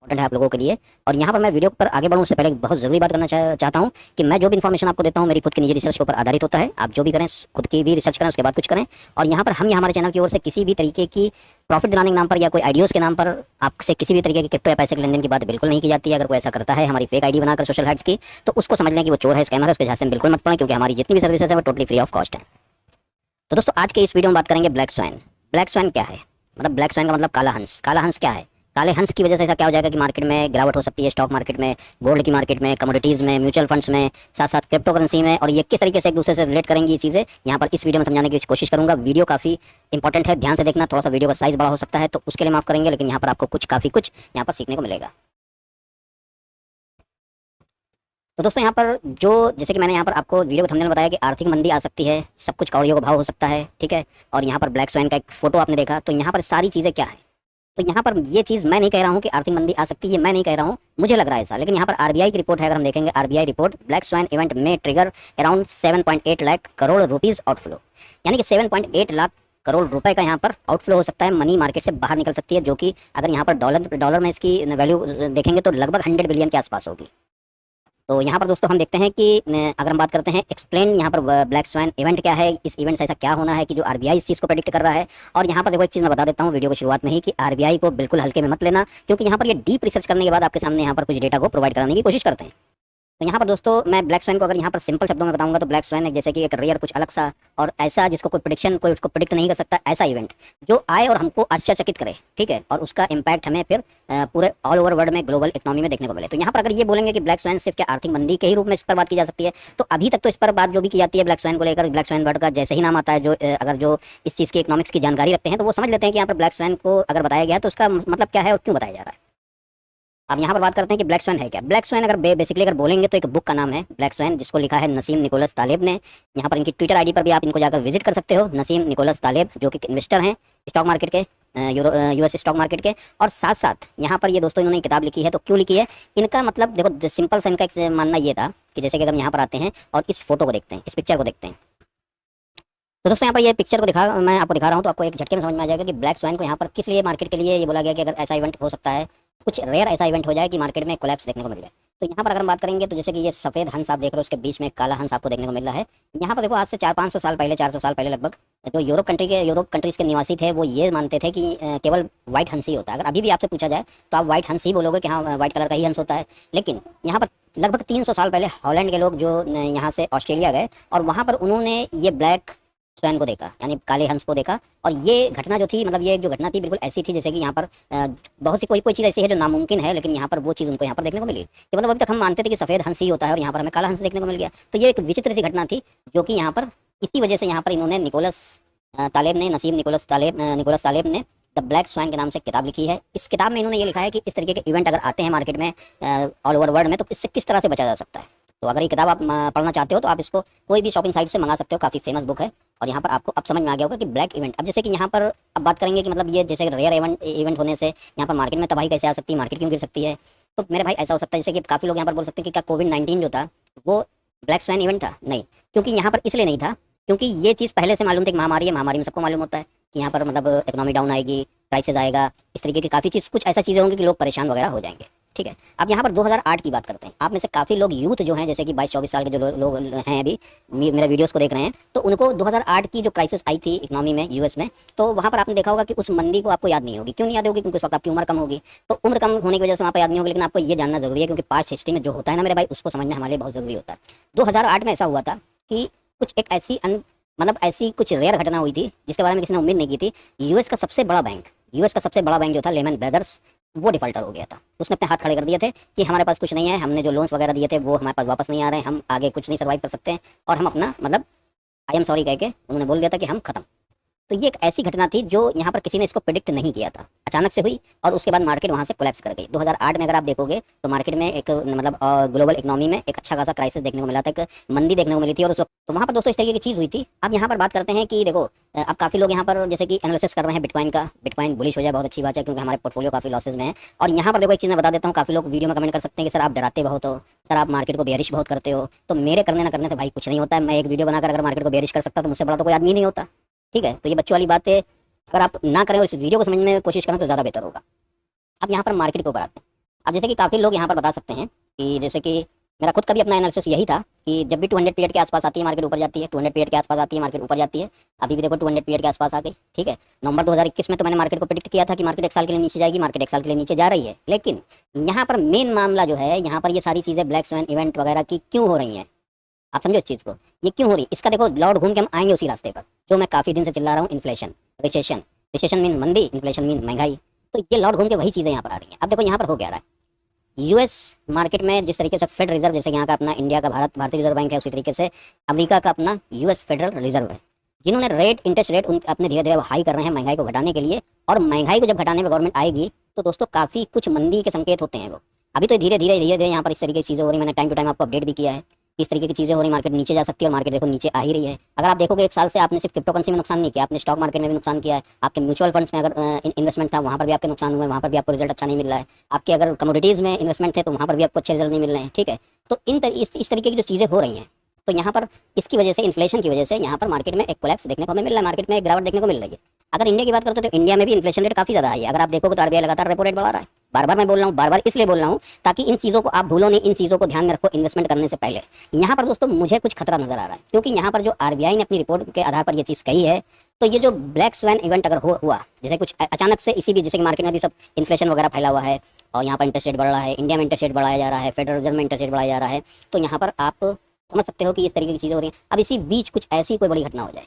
Important है आप लोगों के लिए। और यहाँ पर मैं वीडियो पर आगे बढ़ूँ उससे पहले बहुत ज़रूरी बात करना चाहता हूँ कि मैं जो भी इन्फॉर्मेशन आपको देता हूँ मेरी खुद की निजी रिसर्च के ऊपर आधारित होता है। आप जो भी करें खुद की भी रिसर्च करें उसके बाद कुछ करें। और यहाँ पर हम हमारे चैनल की ओर से किसी भी तरीके की प्रॉफिट दिलाने के नाम पर या कोई आइडियोज़ के नाम पर आपसे किसी भी तरीके की क्रिप्टो या पैसे के लेन देन की बात बिल्कुल नहीं की जाती है। अगर कोई ऐसा करता है हमारी फेक आईडी बनाकर सोशल हैक्स की, तो उसको समझ लें कि वो चोर है, स्कैमर है, उसके झांसे में बिल्कुल मत पड़ें, क्योंकि हमारी जितनी भी सर्विसेज है वो टोटली फ्री ऑफ कॉस्ट है। तो दोस्तों आज के इस वीडियो में बात करेंगे ब्लैक स्वैन। ब्लैक स्वैन क्या है, मतलब ब्लैक स्वैन का मतलब काला हंस। काला हंस क्या है? काले हंस की वजह से ऐसा क्या हो जाएगा कि मार्केट में गिरावट हो सकती है, स्टॉक मार्केट में, गोल्ड की मार्केट में, कमोडिटीज़ में, म्यूचुअल फंड्स में, साथ साथ क्रिप्टो करेंसी में। और ये किस तरीके से एक दूसरे से रिलेट करेंगी ये चीज़ें यहाँ पर इस वीडियो में समझाने की कोशिश करूंगा। वीडियो काफ़ी इंपॉर्टेंट है, ध्यान से देखना। थोड़ा सा वीडियो का साइज़ बड़ा हो सकता है तो उसके लिए माफ़ करेंगे, लेकिन यहाँ पर आपको काफ़ी कुछ यहाँ पर सीखने को मिलेगा। तो दोस्तों यहाँ पर जो जैसे कि मैंने यहाँ पर आपको वीडियो के थंबनेल में बताया कि आर्थिक मंदी आ सकती है, सब कुछ कौड़ियों का भाव हो सकता है, ठीक है। और यहाँ पर ब्लैक स्वैन का एक फोटो आपने देखा, तो यहाँ पर सारी चीज़ें क्या है। तो यहाँ पर ये चीज़ मैं नहीं कह रहा हूँ कि आर्थिक मंदी आ सकती है, मैं नहीं कह रहा हूँ, मुझे लग रहा है ऐसा। लेकिन यहाँ पर आरबीआई की रिपोर्ट है, अगर हम देखेंगे RBI report, black swan event में trigger around 7.8 lakh crore rupees outflow, यानी कि 7.8 लाख करोड़ रुपए का यहाँ पर आउटफ्लो हो सकता है, मनी मार्केट से बाहर निकल सकती है, जो कि अगर यहाँ पर डॉलर में इसकी वैल्यू देखेंगे तो लगभग 100 बिलियन के आसपास होगी। तो यहाँ पर दोस्तों हम देखते हैं कि अगर हम बात करते हैं एक्सप्लेन यहाँ पर ब्लैक स्वैन इवेंट क्या है, इस इवेंट से ऐसा क्या होना है कि जो आरबीआई इस चीज़ को प्रेडिक्ट कर रहा है। और यहाँ पर देखो एक चीज़ मैं बता देता हूँ वीडियो की शुरुआत में ही कि आरबीआई को बिल्कुल हल्के में मत लेना, क्योंकि यहाँ पर ये डीप रिसर्च करने के बाद आपके सामने यहाँ पर कुछ डेटा को प्रोवाइड कराने की कोशिश करते हैं। तो यहाँ पर दोस्तों मैं ब्लैक स्वैन को अगर यहाँ पर सिंपल शब्दों में बताऊंगा तो ब्लैक स्वैन जैसे कि एक रेयर, कुछ अलग सा और ऐसा जिसको कोई उसको प्रिडिक्ट नहीं कर सकता, ऐसा इवेंट जो आए और हमको आश्चर्यचकित करे, ठीक है, और उसका इम्पैक्ट हमें फिर पूरे ऑल ओवर वर्ल्ड में, ग्लोबल इकोनॉमी में देखने को मिले। तो यहाँ पर अगर ये बोलेंगे कि ब्लैक स्वैन सिर्फ क्या आर्थिक मंदी के ही रूप में इस पर बात की जा सकती है, तो अभी तक तो इस पर बात जो भी की जाती है ब्लैक स्वैन को लेकर, ब्लैक स्वैन वर्ड का जैसे ही नाम आता है, जो अगर जो इस चीज़ की इकोनॉमिक्स की जानकारी रखते हैं तो वो समझ लेते हैं कि यहाँ पर ब्लैक स्वैन को अगर बताया गया तो उसका मतलब क्या है और क्यों बताया जा रहा है। अब यहाँ पर बात करते हैं कि ब्लैक स्वैन है क्या। ब्लैक स्वैन अगर बेसिकली अगर बोलेंगे तो एक बुक का नाम है ब्लैक स्वैन, जिसको लिखा है नसीम निकोलस तालेब ने। यहाँ पर इनकी ट्विटर आईडी पर भी आप इनको जाकर विजिट कर सकते हो, नसीम निकोलस तालेब, जो कि इन्वेस्टर हैं स्टॉक मार्केट के, यूएस स्टॉक मार्केट के। और साथ साथ यहाँ पर ये दोस्तों इन्होंने किताब लिखी है, तो क्यों लिखी है, इनका मतलब देखो सिंपल सा इनका एक मानना ये था कि जैसे कि अगर हम यहाँ पर आते हैं और इस फोटो को देखते हैं, इस पिक्चर को देखते हैं, तो दोस्तों यहाँ पर ये पिक्चर को मैं आपको दिखा रहा हूँ तो आपको एक झटके में समझ में आ जाएगा कि ब्लैक स्वैन को यहाँ पर किस लिए मार्केट के लिए ये बोला गया कि अगर ऐसा इवेंट हो सकता है, कुछ रेयर ऐसा इवेंट हो जाए कि मार्केट में कोलैप्स देखने को मिल जाए। तो यहाँ पर अगर हम बात करेंगे तो जैसे कि ये सफ़ेद हंस आप देख रहे हो, उसके बीच में काला हंस आपको देखने को मिल रहा है। यहाँ पर देखो आज से 400-500 साल पहले, 400 साल पहले लगभग, जो यूरोप कंट्रीज़ के निवासी थे वो ये मानते थे कि केवल व्हाइट हंस ही होता है। अगर अभी भी आपसे पूछा जाए तो आप व्हाइट हंस ही बोलोगे कि हाँ व्हाइट कलर का ही हंस होता है। लेकिन यहाँ पर लगभग 300 साल पहले हॉलैंड के लोग जो यहाँ से ऑस्ट्रेलिया गए और वहाँ पर उन्होंने ये ब्लैक स्वैन को देखा, यानी काले हंस को देखा। और ये घटना जो थी, मतलब ये जो घटना थी बिल्कुल ऐसी थी जैसे कि यहाँ पर बहुत सी कोई चीज़ ऐसी है जो नामुमकिन है, लेकिन यहाँ पर वो चीज़ उनको यहाँ पर देखने को मिली कि मतलब अभी तक हम मानते थे कि सफ़ेद हंस ही होता है और यहाँ पर हमें काला हंस देखने को मिल गया। तो ये एक विचित्र सी घटना थी जो कि यहाँ पर इसी वजह से यहाँ पर इन्होंने नसीम निकोलस तालेब ने द ब्लैक स्वैन के नाम से किताब लिखी है। इस किताब में इन्होंने ये लिखा है कि इस तरीके के इवेंट अगर आते हैं मार्केट में ऑल ओवर वर्ल्ड में, तो इससे किस तरह से बचा जा सकता है। तो अगर ये किताब आप पढ़ना चाहते हो तो आप इसको कोई भी शॉपिंग साइट से मंगा सकते हो, काफ़ी फेमस बुक है। और यहाँ पर आपको अब समझ में आ गया होगा कि ब्लैक इवेंट, अब जैसे कि यहाँ पर अब बात करेंगे कि मतलब ये जैसे रेयर इवेंट होने से यहाँ पर मार्केट में तबाही कैसे आ सकती है, मार्केट क्यों गिर सकती है। तो मेरे भाई ऐसा हो सकता है जैसे कि काफ़ी लोग यहाँ पर बोल सकते हैं कि क्या कोविड-19 जो था वो ब्लैक स्वैन इवेंट था? नहीं, क्योंकि यहाँ पर इसलिए नहीं था क्योंकि ये चीज़ पहले से मालूम थी कि महामारी है, महामारी में सबको मालूम होता है कि यहाँ पर मतलब इकोनॉमी डाउन आएगी, प्राइसेस आएगा, इस तरीके की काफ़ी चीज़, कुछ ऐसा चीज़ें होंगी कि लोग परेशान वगैरह हो जाएंगे, ठीक है। अब यहाँ पर 2008 की बात करते हैं। आप में से काफ़ी लोग यूथ जो हैं, जैसे कि 22-24 साल के जो लोग हैं अभी मेरे वीडियोस को देख रहे हैं, तो उनको 2008 की जो क्राइसिस आई थी इकोनॉमी में यूएस में, तो वहाँ पर आपने देखा होगा कि उस मंदी को आपको याद नहीं होगी। क्यों नहीं याद होगी? क्योंकि उस वक्त आपकी उम्र कम होगी। तो उम्र कम होने की वजह से वहाँ पर याद नहीं होगी, लेकिन आपको ये जानना जरूरी है क्योंकि पास्ट हिस्ट्री में जो होता है ना मेरे भाई, उसको समझना हमारे लिए बहुत ज़रूरी होता है। 2008 में ऐसा हुआ था कि कुछ एक ऐसी मतलब ऐसी कुछ रेयर घटना हुई थी जिसके बारे में किसी ने उम्मीद नहीं की थी। यूएस का सबसे बड़ा बैंक जो था लेमन ब्रदर्स, वो डिफॉल्टर हो गया था। उसने अपने हाथ खड़े कर दिए थे कि हमारे पास कुछ नहीं है, हमने जो लोन्स वगैरह दिए थे वो हमारे पास वापस नहीं आ रहे हैं, हम आगे कुछ नहीं सर्वाइव कर सकते हैं और हम अपना मतलब आई एम सॉरी कह के उन्होंने बोल दिया था कि हम खत्म। तो ये एक ऐसी घटना थी जो यहाँ पर किसी ने इसको प्रिडिक्ट नहीं किया था, अचानक से हुई और उसके बाद मार्केट वहाँ से कोलैप्स कर गई। 2008 में अगर आप देखोगे तो मार्केट में एक मतलब ग्लोबल इकोनॉमी में एक अच्छा खासा क्राइसिस देखने को मिला था, एक मंदी देखने को मिली थी और उस वक्त तो वहाँ पर दोस्तों इस तरीके की चीज़ हुई थी। अब यहाँ पर बात करते हैं कि देखो अब काफ़ी लोग यहाँ पर जैसे कि एनालिसिस कर रहे हैं बिटकॉइन का, बिटकॉइन बुलिश हो जाए बहुत अच्छी बात है क्योंकि हमारे पोर्टफोलियो काफ़ी लॉसेज में है। और यहाँ पर देखो एक चीज़ मैं बता देता हूँ, काफ़ी लोग वीडियो में कमेंट कर सकते हैं कि सर आप डराते बहुत हो, सर आप मार्केट को बेरिश बहुत करते हो। तो मेरे करने ना करने से भाई कुछ नहीं होता है। मैं एक वीडियो बनाकर अगर मार्केट को बेरिश कर सकता तो मुझसे बड़ा तो कोई आदमी नहीं होता, ठीक है। तो ये बच्चों वाली बात है, अगर आप ना करें और इस वीडियो को समझने की कोशिश करें तो ज़्यादा बेहतर होगा। अब यहाँ पर मार्केट के ऊपर आते हैं। अब जैसे कि काफ़ी लोग यहाँ पर बता सकते हैं कि जैसे कि मेरा खुद का भी अपना एनालिसिस यही था कि जब भी 200 पीरियड के आसपास आती है मार्केट ऊपर जाती है, 200 पीरियड के आसपास आती है मार्केट ऊपर जाती है। अभी भी देखो 200 पीरियड के आसपास आ गई, ठीक है। नवंबर 2021 में तो मैंने मार्केट को प्रेडिक्ट किया था कि मार्केट एक साल के लिए नीचे जाएगी, मार्केट एक साल के लिए नीचे जा रही है। लेकिन यहाँ पर मेन मामला जो है, यहाँ पर ये सारी चीज़ें ब्लैक स्वैन इवेंट वगैरह की क्यों हो रही हैं, आप समझो इस चीज़ को, ये क्यों हो रही है इसका देखो लौट घूम के हम आएंगे उसी रास्ते पर जो मैं काफ़ी दिन से चिल्ला रहा हूँ, इन्फ्लेशन, रिसेशन। रिसेशन मीन मंदी, इन्फ्लेशन मीन महंगाई। तो ये लौट घूम के वही चीज़ें यहाँ पर आ रही हैं। अब देखो यहाँ पर हो क्या रहा है, यूएस मार्केट में जिस तरीके से फेड रिजर्व, जैसे यहाँ का अपना इंडिया का भारतीय रिजर्व बैंक है, उसी तरीके से अमेरिका का अपना यूएस फेडरल रिजर्व है, जिन्होंने इंटरेस्ट रेट अपने धीरे धीरे हाई कर रहे हैं महंगाई को घटाने के लिए। और महंगाई को जब घटाने में गवर्नमेंट आएगी तो दोस्तों काफ़ी कुछ मंदी के संकेत होते हैं वो। अभी तो धीरे धीरे यहाँ पर इस तरीके की चीज़ें हो रही, मैंने टाइम टू टाइम आपको अपडेट भी किया है। इस तरीके की चीज़ें हो रही, मार्केट नीचे जा सकती है और मार्केट देखो नीचे आ ही रही है। अगर आप देखोगे एक साल से आपने सिर्फ क्रिप्टो करेंसी में नुकसान नहीं किया, आपने स्टॉक मार्केट में भी नुकसान किया है। आपके म्यूचुअल फंड्स में अगर इन्वेस्टमेंट था वहाँ पर भी आपके नुकसान हुए, वहाँ पर भी आपको रिजल्ट अच्छा नहीं मिल रहा है। आपके अगर कमोडिटीज़ में इन्वेस्टमेंट थे तो वहाँ पर भी आपको अच्छे रिजल्ट नहीं मिल रहे हैं, ठीक है। तो इस तरीके की जो चीज़ें हो रही हैं, तो यहाँ पर इसकी वजह से, इन्फ्लेशन की वजह से यहाँ पर मार्केट में एक कोलैप्स देखने को हमें मिल रहा है, मार्केट में एक गिरावट देखने को मिल रही है। अगर इंडिया की बात करते हो तो इंडिया में भी इन्फ्लेशन रेट काफ़ी ज़्यादा है। अगर आप देखोगे तो आरबीआई लगातार रेपो रेट बढ़ा रहा है। बार बार मैं बोल रहा हूँ, बार बार इसलिए बोल रहा हूँ ताकि इन चीज़ों को आप भूलो नहीं, इन चीज़ों को ध्यान में रखो इन्वेस्टमेंट करने से पहले। यहाँ पर दोस्तों मुझे कुछ खतरा नजर आ रहा है, क्योंकि यहाँ पर जो आरबीआई ने अपनी रिपोर्ट के आधार पर ये चीज़ कही है, तो ये जो ब्लैक स्वैन इवेंट अगर हुआ, जैसे कुछ अचानक से इसी भी, जैसे कि मार्केट में भी सब इन्फ्लेशन वगैरह फैला हुआ है और यहाँ पर इंटरेस्ट रेट बढ़ रहा है, इंडिया में इंटरेस्ट रेट बढ़ाया जा रहा है, फेडरल रिजर्व में इंटरेस्ट रेट बढ़ाया जा रहा है, तो यहाँ पर आप समझ सकते हो कि इस तरीके की चीज़ें हो रही हैं। अब इसी बीच कुछ ऐसी कोई बड़ी घटना हो जाए,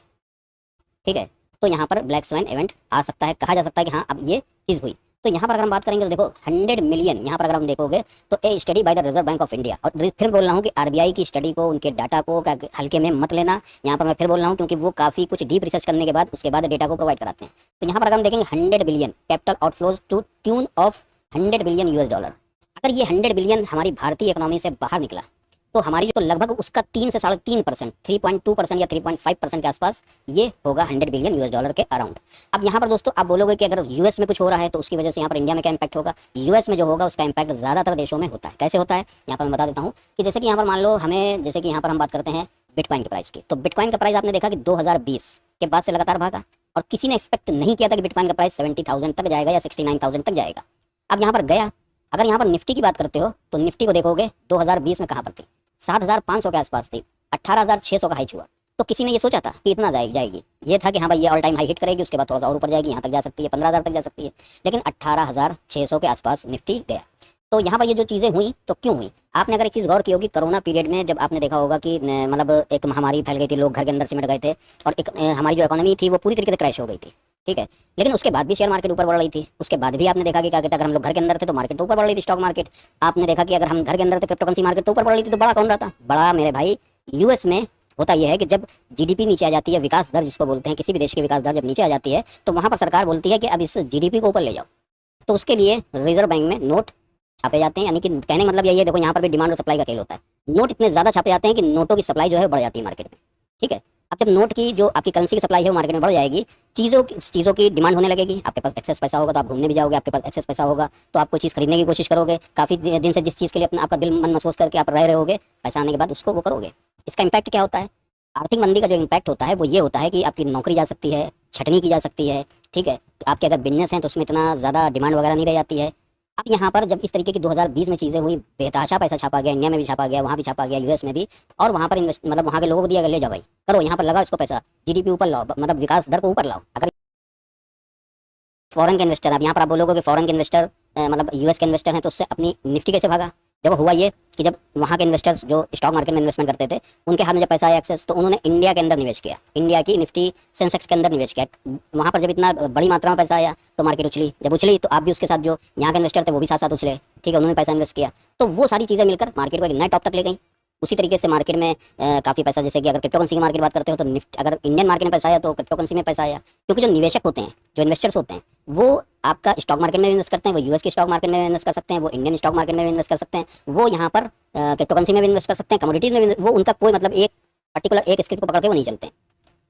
ठीक है, तो यहाँ पर ब्लैक स्वैन इवेंट आ सकता है, कहा जा सकता है कि हाँ अब ये चीज़ हुई। तो यहाँ पर अगर हम बात करेंगे तो देखो 100 मिलियन, यहाँ पर अगर हम देखोगे तो a study by the Reserve Bank of India, और फिर बोल रहा हूँ कि आरबीआई की स्टडी को, उनके डाटा को हल्के में मत लेना। यहाँ पर मैं फिर बोल रहा हूँ क्योंकि वो काफ़ी कुछ डीप रिसर्च करने के बाद उसके बाद डेटा को प्रोवाइड कराते हैं। तो यहाँ पर अगर हम देखेंगे 100 billion capital outflows to tune of 100 billion US dollar. अगर ये 100 बिलियन हमारी भारतीय इकोनॉमी से बाहर निकला तो हमारी जो लगभग उसका 3 से 3.5%, 3.2% या 3.5% के आसपास ये होगा 100 बिलियन यूएस डॉलर के अराउंड। अब यहाँ पर दोस्तों आप बोलोगे कि अगर यूएस में कुछ हो रहा है तो उसकी वजह से यहाँ पर इंडिया में क्या इंपैक्ट होगा। यूएस में जो होगा उसका इंपैक्ट ज़्यादातर देशों में होता है। कैसे होता है यहाँ पर मैं बता देता हूँ कि जैसे कि यहाँ पर मान लो हमें, जैसे कि यहाँ पर हम बात करते हैं बिटकॉइन के प्राइस की, तो बिटकॉइन का प्राइस आपने देखा कि 2020 के बाद से लगातार भागा और किसी ने एक्सपेक्ट नहीं किया था कि बिटकॉइन का प्राइस 70,000 तक जाएगा या 69,000 तक जाएगा। अब यहाँ पर गया। अगर यहाँ पर निफ्टी की बात करते हो तो निफ्टी को देखोगे 2020 में कहाँ पर थी, 7,500 के आसपास थी, 18,600 का हाई छुआ। तो किसी ने ये सोचा था कि इतना जाएगी, ये था कि हाँ भाई ये ऑल टाइम हाई हिट करेगी, उसके बाद थोड़ा सा और ऊपर जाएगी, यहाँ तक जा सकती है, 15,000 तक जा सकती है, लेकिन 18,600 के आसपास निफ्टी गया। तो यहाँ पर ये जो चीज़ें हुई तो क्यों हुई, आपने अगर एक चीज़ गौर की होगी, कोरोना पीरियड में जब आपने देखा होगा कि मतलब एक महामारी फैल गई थी, लोग घर के अंदर सिमट गए थे और एक हमारी जो इकोनॉमी थी वो पूरी तरीके से क्रैश हो गई थी, ठीक है। लेकिन उसके बाद भी शेयर मार्केट ऊपर बढ़ रही थी, उसके बाद भी आपने देखा कि क्या कहता है, अगर हम लोग घर के अंदर थे तो मार्केट तो ऊपर बढ़ रही थी, स्टॉक मार्केट। आपने देखा कि अगर हम घर के अंदर थे क्रिप्टो करेंसी मार्केट तो ऊपर बढ़ रही थी। तो बड़ा कौन रहा था, बड़ा मेरे भाई यूएस में होता यह है कि जब जीडीपी नीचे आ जाती है, विकास दर जिसको बोलते हैं, किसी भी देश की विकास दर जब नीचे आ जाती है तो वहाँ पर सरकार बोलती है कि अब इस जीडीपी को ऊपर ले जाओ। तो उसके लिए रिजर्व बैंक में नोट छापे जाते हैं, यानी कि कहने का मतलब यही है, देखो यहाँ पर भी डिमांड और सप्लाई का खेल होता है। नोट इतने ज़्यादा छापे जाते हैं कि नोटों की सप्लाई जो है बढ़ जाती है मार्केट में, ठीक है। अब जब नोट की जो आपकी करेंसी की सप्लाई है वो मार्केट में बढ़ जाएगी, चीज़ों की डिमांड होने लगेगी, आपके पास एक्सेस पैसा होगा तो आप घूमने भी जाओगे, आपके पास एक्सेस पैसा होगा तो आप कोई चीज़ खरीदने की कोशिश करोगे, काफ़ी दिन से जिस चीज़ के लिए अपना आपका दिल मन महसूस करके आप रह रहे होगे, पैसा आने के बाद उसको वो करोगे। इसका इम्पैक्ट क्या होता है, आर्थिक मंदी का जो इम्पैक्ट होता है वो ये होता है कि आपकी नौकरी जा सकती है, छटनी की जा सकती है, ठीक है। आपके अगर बिजनेस हैं तो उसमें इतना ज़्यादा डिमांड वगैरह नहीं रह जाती है। अब यहाँ पर जब इस तरीके की 2020 में चीज़ें हुई, बेतहाशा पैसा छापा गया, इंडिया में भी छापा गया, वहाँ भी छापा गया, यूएस में भी, और वहाँ पर मतलब वहाँ के लोगों को दिया गया, ले जाओ भाई करो, यहाँ पर लगाओ इसको पैसा, जीडीपी ऊपर लाओ, मतलब विकास दर को ऊपर लाओ। अगर फॉरेन के इन्वेस्टर, अब यहाँ पर आप बोलोगे कि फॉरेन के इन्वेस्टर मतलब यूएस के इन्वेस्टर हैं तो उससे अपनी निफ्टी कैसे भागा। देखो हुआ ये कि जब वहाँ के इन्वेस्टर्स जो स्टॉक मार्केट में इन्वेस्टमेंट करते थे उनके हाथ में जब पैसा आया एक्सेस, तो उन्होंने इंडिया के अंदर निवेश किया, इंडिया की निफ्टी सेंसेक्स के अंदर निवेश किया। वहाँ पर जब इतना बड़ी मात्रा में पैसा आया तो मार्केट उछली, जब उछली तो आप भी उसके साथ, जो यहाँ के इन्वेस्टर थे वो भी साथ साथ उछले, ठीक है, उन्होंने पैसा इन्वेस्ट किया। तो वो सारी चीज़ें मिलकर मार्केट को एक नए टॉप तक ले गई। उसी तरीके से मार्केट में काफ़ी पैसा, जैसे कि अगर क्रिप्टो करेंसी की मार्केट बात करते हो तो अगर इंडियन मार्केट में पैसा आया तो क्रिप्टो करेंसी में पैसा आया, क्योंकि जो निवेशक होते हैं, जो इन्वेस्टर्स होते हैं, वो आपका स्टॉक मार्केट में भी इन्वेस्ट करते हैं, वो यूएस के स्टॉक मार्केट में भी इन्वेस्ट कर सकते हैं, वो इंडियन स्टॉक मार्केट में भी इन्वेस्ट कर सकते हैं, वो यहाँ पर क्रिप्टो करेंसी में भी इन्वेस्ट कर सकते हैं, कमोडिटीज़ में भी, वो उनका कोई मतलब एक पर्टिकुलर एक स्क्रिप्ट को पकड़ के वो नहीं चलते हैं।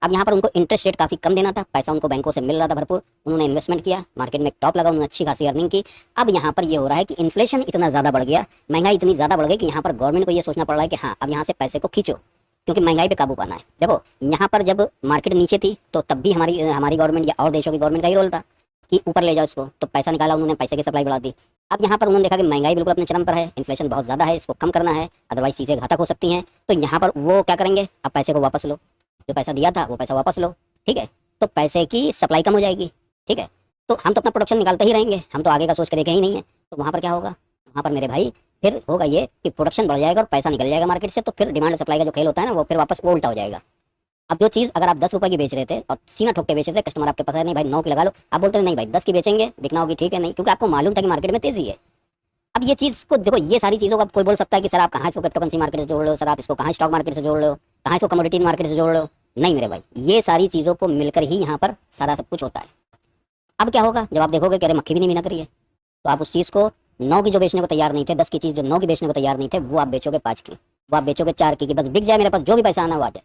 अब यहाँ पर उनको इंटरेस्ट रेट काफ़ी कम देना था, पैसा उनको बैंकों से मिल रहा था भरपूर, उन्होंने इन्वेस्टमेंट किया, मार्केट में टॉप लगा, उन्होंने अच्छी खासी अर्निंग की। अब यहाँ पर ये हो रहा है कि इन्फ्लेशन इतना ज़्यादा बढ़ गया, महंगाई इतनी ज़्यादा बढ़ गई कि यहाँ पर गवर्नमेंट को ये सोचना पड़ रहा है कि हाँ अब यहाँ से पैसे को खींचो, क्योंकि महंगाई पे काबू पाना है। देखो यहाँ पर जब मार्केट नीचे थी तो तब भी हमारी गवर्नमेंट या और देशों की गवर्नमेंट का ही रोल था कि ऊपर ले जाओ इसको, तो पैसा निकाला उन्होंने, पैसे की सप्लाई बढ़ा दी। अब यहाँ पर उन्होंने देखा कि महंगाई बिल्कुल अपने चरम पर है, इन्फ्लेशन बहुत ज़्यादा है, इसको कम करना है, अदरवाइज चीज़ें घातक हो सकती हैं। तो यहाँ पर वो क्या करेंगे, अब पैसे को वापस लो, जो पैसा दिया था वो पैसा वापस लो, ठीक है। तो पैसे की सप्लाई कम हो जाएगी, ठीक है। तो हम तो अपना प्रोडक्शन निकालते ही रहेंगे, हम तो आगे का सोच के देखे ही नहीं है। तो वहाँ पर क्या होगा, वहाँ पर मेरे भाई फिर होगा ये कि प्रोडक्शन बढ़ जाएगा और पैसा निकल जाएगा मार्केट से, तो फिर डिमांड सप्लाई का जो खेल होता है ना, वो फिर वापस वो उल्टा हो जाएगा। अब जो चीज़ अगर आप 10 रुपये की बेच रहे थे और सीना ठोक के बेच रहे थे, कस्टमर आपके पास है नहीं भाई 9 की लगा लो, आप बोलते हैं नहीं भाई 10 की बेचेंगे, बिकना होगी, ठीक है, नहीं, क्योंकि आपको मालूम था कि मार्केट में तेजी है। अब ये चीज़ को देखो, ये सारी चीज़ों को कोई बोल सकता है कि सर आप कहाँ इसको क्रिप्टो करेंसी मार्केट से जोड़ रहे हो, सर आप इसको कहाँ स्टॉक मार्केट से जोड़ रहे हो, कहाँ इसको कमोडिटी मार्केट से जोड़ रहे हो। नहीं मेरे भाई, ये सारी चीज़ों को मिलकर ही यहाँ पर सारा सब कुछ होता है। अब क्या होगा, जब आप देखोगे कि अरे मक्खी भी नहीं मीना करी है, तो आप उस चीज़ को 9 की जो बेचने को तैयार नहीं थे, 10 की चीज़ जो 9 की बेचने को तैयार नहीं थे, वो आप बेचोगे 5 की, वो आप बेचोगे 4 की, बस बिक जाए मेरे पास, जो भी पैसा आना वो आ जाए,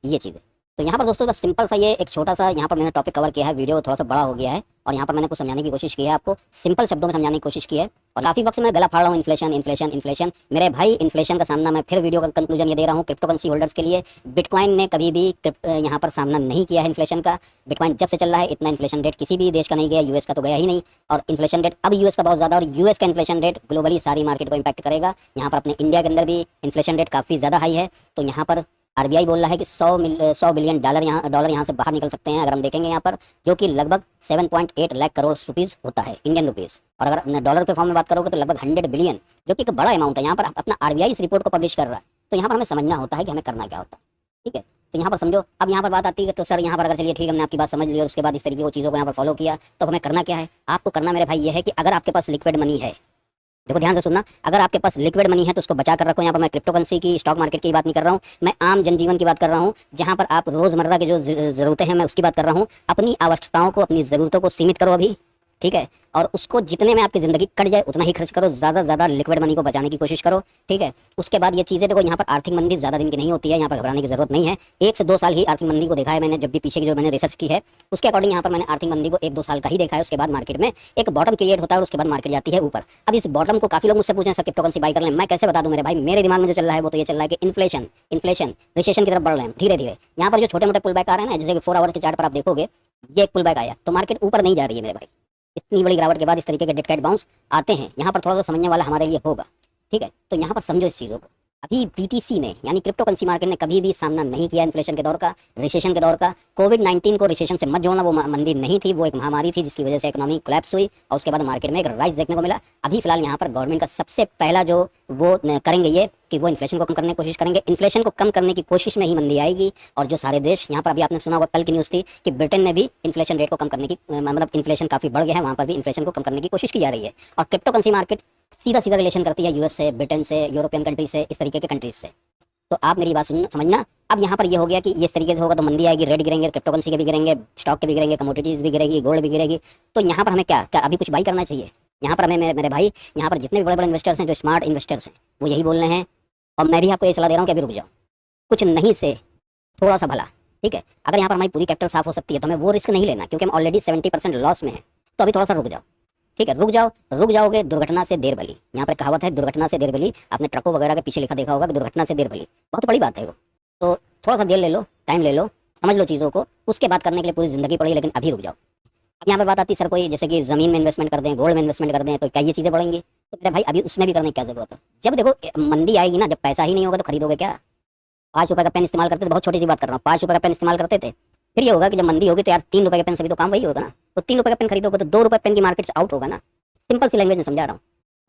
ये चीज़ है। तो यहाँ पर दोस्तों बस सिंपल सा ये एक छोटा सा यहाँ पर मैंने टॉपिक कवर किया है, वीडियो थोड़ा सा बड़ा हो गया है, और यहाँ पर मैंने कुछ समझाने की कोशिश की है, आपको सिंपल शब्दों में समझाने की कोशिश की है। और काफ़ी वक्त से मैं गला फाड़ रहा हूँ, इन्फ्लेशन इन्फ्लेशन इन्फ्लेशन। मेरे भाई इन्फ्लेशन का सामना मैं फिर वीडियो का कंक्लूजन ये दे रहा हूँ क्रिप्टो करेंसी होल्डर्स के लिए, बिटकॉइन ने कभी भी यहाँ पर सामना नहीं किया है इन्फ्लेशन का। बिटकॉइन जब से चल रहा है इतना इन्फ्लेशन रेट किसी भी देश का नहीं गया, यूएस का तो गया ही नहीं, और इन्फ्लेशन रेट अब यूएस का बहुत ज़्यादा, और यूएस का इन्फ्लेशन रेट ग्लोबली सारी मार्केट को इम्पैक्ट करेगा। यहाँ पर अपने इंडिया के अंदर भी इन्फ्लेशन रेट काफ़ी ज़्यादा हाई है। तो यहाँ पर आरबीआई बोल रहा है कि 100 बिलियन डॉलर यहाँ से बाहर निकल सकते हैं, अगर हम देखेंगे यहाँ पर, जो कि लगभग 7.8 लाख करोड़ रुपीज़ होता है, इंडियन रुपीज़। और अगर अपने डॉलर के फॉर्म में बात करोगे तो लगभग 100 बिलियन, जो कि एक बड़ा अमाउंट है। यहाँ पर अपना आरबीआई इस रिपोर्ट को पब्लिश कर रहा है, तो यहाँ पर हमें समझना होता है कि हमें करना क्या होता है, ठीक है। तो यहाँ पर समझो, अब यहाँ पर बात आती है तो सर यहाँ पर अगर चलिए ठीक है, हमने आपकी बात समझ ली और उसके बाद इस तरीके की चीज़ों को यहाँ पर फॉलो किया, तो हमें करना क्या है। आपको करना मेरे भाई ये है कि अगर आपके पास लिक्विड मनी है, देखो ध्यान से सुनना, अगर आपके पास लिक्विड मनी है तो उसको बचा कर रखो। यहाँ पर मैं क्रिप्टो करेंसी की, स्टॉक मार्केट की बात नहीं कर रहा हूँ, मैं आम जनजीवन की बात कर रहा हूँ, जहाँ पर आप रोज़मर्रा की जो ज़रूरतें हैं मैं उसकी बात कर रहा हूँ। अपनी आवश्यकताओं को, अपनी ज़रूरतों को सीमित करो अभी, ठीक है, और उसको जितने में आपकी ज़िंदगी कट जाए उतना ही खर्च करो, ज़्यादा से ज़्यादा लिक्विड मनी को बचाने की कोशिश करो, ठीक है। उसके बाद ये चीज़ें देखो, यहाँ पर आर्थिक मंदी ज़्यादा दिन की नहीं होती है, यहाँ पर घबराने की ज़रूरत नहीं है। 1 से 2 साल ही आर्थिक मंदी को देखा है मैंने, जब भी पीछे की जो मैंने रिसर्च की है उसके अकॉर्डिंग यहाँ पर मैंने आर्थिक मंदी को 1-2 साल का ही देखा है। उसके बाद मार्केट में एक बॉटम क्रिएट होता है और उसके बाद मार्केट जाती है ऊपर। अब इस बॉटम को काफ़ी लोग मुझसे पूछे सर क्रिप्टो करेंसी बाई कर लें, मैं कैसे बता दूं मेरे भाई, मेरे दिमाग में जो चल रहा है वो तो ये चल रहा है कि इन्फ्लेशन रिसेशन की तरफ बढ़ रहे हैं धीरे धीरे। यहाँ पर जो छोटे मोटे पुल बैक आ रहे हैं ना, जैसे कि 4 आवर के चार्ट पर आप देखोगे, ये एक पुल बैक आया तो मार्केट ऊपर नहीं जा रही है मेरे भाई। इतनी बड़ी गिरावट के बाद इस तरीके के डेड कैट बाउंस आते हैं, यहाँ पर थोड़ा सा समझने वाला हमारे लिए होगा, ठीक है। तो यहाँ पर समझो इस चीज़ों को, अभी बीटीसी ने यानी क्रिप्टो करेंसी मार्केट ने कभी भी सामना नहीं किया इन्फ्लेशन के दौर का, रिसेशन के दौर का। कोविड-19 को रिसेशन से मत जोड़ना, वो मंदी नहीं थी, वो एक महामारी थी जिसकी वजह से इकोनॉमी कोलैप्स हुई और उसके बाद मार्केट में एक राइज देखने को मिला। अभी फिलहाल यहाँ पर गवर्नमेंट का सबसे पहला जो वो करेंगे ये कि वो इन्फ्लेशन को कम करने की कोशिश करेंगे। इन्फ्लेशन को कम करने की कोशिश में ही मंदी आएगी। और जो सारे देश यहाँ पर, अभी आपने सुना होगा कल की न्यूज़ थी कि ब्रिटेन में भी इन्फ्लेशन रेट को कम करने की, मतलब इन्फ्लेशन काफ़ी बढ़ गया है, वहाँ पर भी इन्फ्लेशन को कम करने की कोशिश की जा रही है। और क्रिप्टो करेंसी मार्केट सीधा सीधा रिलेशन करती है यूएस से, ब्रिटेन से, यूरोपियन कंट्री से, इस तरीके के कंट्रीज से। तो आप मेरी बात समझना। अब यहाँ पर ये हो गया कि इस तरीके से होगा तो मंदी आएगी, रेट गिरेंगे, क्रिप्टो करेंसी के भी गिरेंगे, स्टॉक के भी गिरेंगे, कमोडिटीज भी गिरेगी, गोल्ड भी गिरेगी। तो यहाँ पर हमें क्या क्या अभी कुछ बाई करना चाहिए। यहाँ पर हमें मेरे भाई, यहाँ पर जितने भी बड़े बड़े इन्वेस्टर्स हैं, जो स्मार्ट इन्वेस्टर्स हैं, वो यही बोल रहे हैं, और मैं भी आपको ये सलाह दे रहा हूँ कि अभी रुक जाओ, कुछ नहीं से थोड़ा सा भला, ठीक है। अगर यहाँ पर हमारी पूरी कैपिटल साफ हो सकती है तो हमें वो रिस्क नहीं लेना, क्योंकि हम ऑलरेडी 70% लॉस में है। तो अभी थोड़ा सा रुक जाओ, ठीक है, रुक जाओगे, दुर्घटना से देर भली। यहाँ पर कहावत है, दुर्घटना से देर भली। आपने ट्रकों वगैरह के पीछे लिखा देखा होगा कि दुर्घटना से देर भली, बहुत बड़ी बात है वो। तो थोड़ा सा देर ले लो, टाइम ले लो, समझ लो चीज़ों को, उसके बाद करने के लिए पूरी ज़िंदगी पड़ी, लेकिन अभी रुक जाओ। अब यहाँ पर बात आती है, सर कोई जैसे कि ज़मीन में इन्वेस्टमेंट कर दें, गोल्ड में इन्वेस्टमेंट कर दें, तो क्या ये चीज़ें बढ़ेंगी। तो मेरे भाई अभी उसमें भी करने की क्या ज़रूरत है। जब देखो मंदी आएगी ना, जब पैसा ही नहीं होगा तो खरीदोगे क्या। 5 रुपये का पेन इस्तेमाल करते थे, बहुत छोटी सी बात कर रहा हूँ, 5 रुपये का पेन इस्तेमाल करते थे। फिर ये होगा कि जब मंदी होगी तो यार 3 रुपये के पेन से भी तो काम वही होगा ना। तो 3 रुपये का पेन खरीदोगे तो 2 रुपये पेन की मार्केट से आउट होगा ना। सिंपल सी लैंग्वेज में समझा रहा हूँ।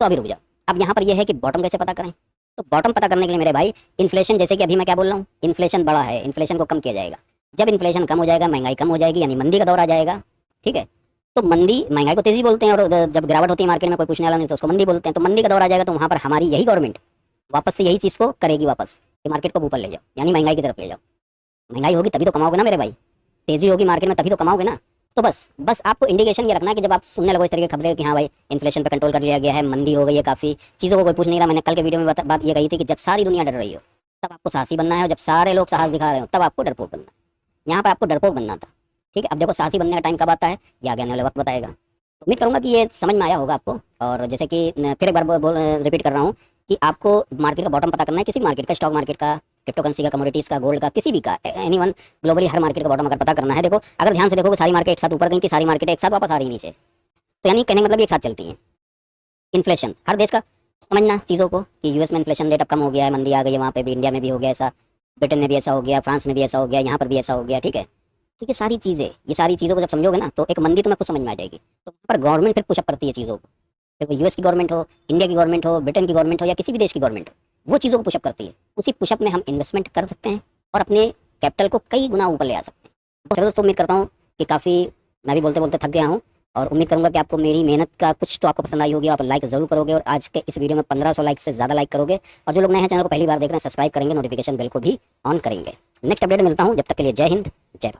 तो अभी रुक जाओ। अब यहाँ पर यह है कि बॉटम कैसे पता करें। तो बॉटम पता करने के लिए मेरे भाई, इन्फ्लेशन, जैसे कि अभी मैं क्या बोल रहा हूँ, इन्फ्लेशन बड़ा है, इन्फ्लेशन को कम किया जाएगा। जब इन्फ्लेशन कम हो जाएगा, महंगाई कम हो जाएगी, यानी मंदी का दौर आ जाएगा, ठीक है। तो मंदी, महंगाई को तेजी बोलते हैं, और जब गिरावट होती है मार्केट में, कोई पूछने वाला नहीं तो उसको मंदी बोलते हैं। तो मंदी का दौर आ जाएगा तो वहाँ पर हमारी यही गवर्नमेंट वापस से यही चीज़ को करेगी, वापस कि मार्केट को ऊपर ले जाओ, यानी महंगाई की तरफ ले जाओ। महंगाई होगी तभी तो कमाओगे ना मेरे भाई, तेजी होगी मार्केट में तभी तो कमाओगे ना। तो बस आपको इंडिकेशन ये रखना कि जब आप सुनने लगो इस तरीके की खबरें कि हाँ भाई इन्फ्लेशन पे कंट्रोल कर लिया गया है, मंदी हो गई है, काफ़ी चीज़ों को कोई पूछ नहीं रहा। मैंने कल के वीडियो में बात ये कही थी कि जब सारी दुनिया डर रही हो तब आपको साहसी बनना है, और जब सारे लोग साहस दिखा रहे हो तब आपको डरपोक बनना है। यहाँ पर आपको डरपोक बनना था, ठीक है। अब देखो साहसी बनने का टाइम कब आता है, ये आगे आने वाले वक्त बताएगा। तो उम्मीद करूँगा कि ये समझ में आया होगा आपको। और जैसे कि फिर एक बार रिपीट कर रहा हूँ कि आपको मार्केट का बॉटम पता करना है, किसी मार्केट का, स्टॉक मार्केट का, क्रिप्टो करेंसी का, कमोडिटीज़ का, गोल्ड का, किसी भी का, एनीवन, ग्लोबली हर मार्केट का बॉटम अगर पता करना है। देखो अगर ध्यान से देखोगे सारी मार्केट एक साथ ऊपर गई थी, सारी मार्केट एक साथ वापस आ रही नीचे, तो यानी कहने का मतलब एक साथ चलती हैं। इन्फ्लेशन, हर देश का समझना चीज़ों को कि यूएस में इन्फ्लेशन रेट अब कम हो गया है, मंदी आ गई है, वहाँ पे भी, इंडिया में भी हो गया ऐसा, ब्रिटेन में भी ऐसा हो गया, फ्रांस में भी ऐसा हो गया, यहाँ पर भी ऐसा हो गया, ठीक है। ठीक है, सारी चीज़ें, ये सारी चीज़ों को जब समझोगे ना तो एक मंदी तुम्हें खुद समझ में आ जाएगी। तो वहाँ पर गवर्नमेंट फिर पुशअप करती है चीज़ों को, फिर वो यूएस की गवर्नमेंट हो, इंडिया की गवर्नमेंट हो, ब्रिटेन की गवर्नमेंट हो या किसी भी देश की गवर्नमेंट हो, वो चीज़ों को पुशअप करती है। उसी पुशअप में हम इन्वेस्टमेंट कर सकते हैं और अपने कैपिटल को कई गुना ऊपर ले आ सकते हैं। तो दोस्तों उम्मीद करता हूँ कि काफ़ी, मैं भी बोलते बोलते थक गया हूँ, और उम्मीद करूंगा कि आपको मेरी मेहनत का कुछ तो आपको पसंद आई होगी। आप लाइक ज़रूर करोगे और आज के इस वीडियो में 1500 लाइक से ज़्यादा लाइक करोगे, और जो लोग नए हैं चैनल को पहली बार देख रहे हैं सब्सक्राइब करेंगे, नोटिफिकेशन बेल को भी ऑन करेंगे। नेक्स्ट अपडेट मिलता हूँ, जब तक के लिए जय हिंद, जय भारत।